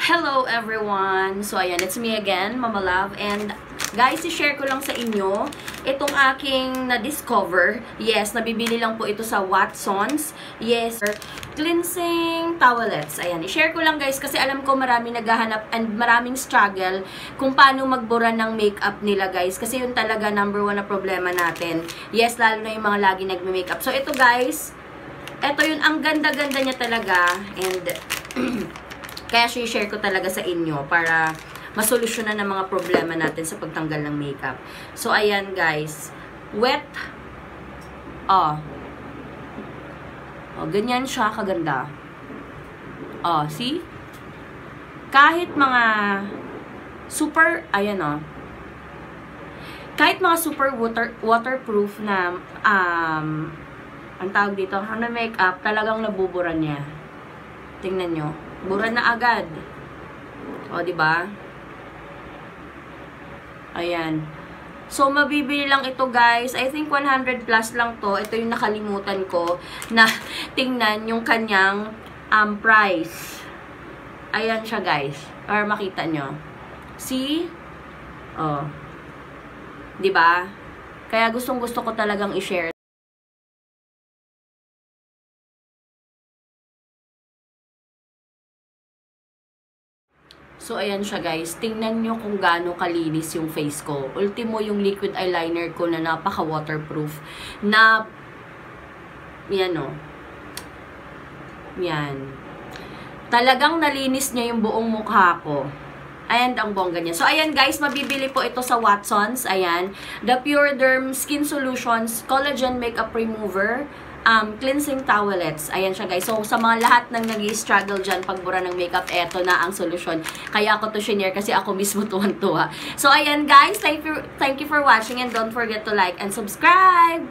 Hello everyone! So ayan, it's me again, Mama Love. And guys, i-share ko lang sa inyo itong aking na-discover. Yes, nabibili lang po ito sa Watsons. Yes, cleansing towelettes. Ayan, i-share ko lang guys kasi alam ko marami naghahanap and maraming struggle kung paano magbura ng makeup nila guys. Kasi yun talaga number one na problema natin. Yes, lalo na yung mga lagi nagme-makeup. So ito guys, ito yun, ang ganda-ganda niya talaga. And kaya share ko talaga sa inyo para masolusyonan ng mga problema natin sa pagtanggal ng makeup. So, ayan guys. Wet. Oh, ganyan siya kaganda. See? Kahit mga super, ayan kahit mga super waterproof na, ang tawag dito, na makeup, talagang nabubura niya. Tingnan nyo. Bura na agad. Diba? Ayan. So, mabibili lang ito, guys. I think 100 plus lang to. Ito yung nakalimutan ko na tingnan yung kanyang price. Ayan siya, guys. Or makita nyo. See? Diba? Kaya gustong-gusto ko talagang i-share. So, ayan siya guys. Tingnan nyo kung gaano kalinis yung face ko. Ultimo yung liquid eyeliner ko na napaka-waterproof. Yan Yan. Talagang nalinis niya yung buong mukha ko. Ayan ang bongga niya. So, ayan guys, mabibili po ito sa Watsons. Ayan. The Pure Derm Skin Solutions Collagen Makeup Remover. Cleansing towelettes. Ayan siya guys. So, sa mga lahat ng nag-struggle dyan pagbura ng makeup, eto na ang solusyon. Kaya ako to share kasi ako mismo tuwan-tuwa. So, ayan guys. Thank you for watching and don't forget to like and subscribe!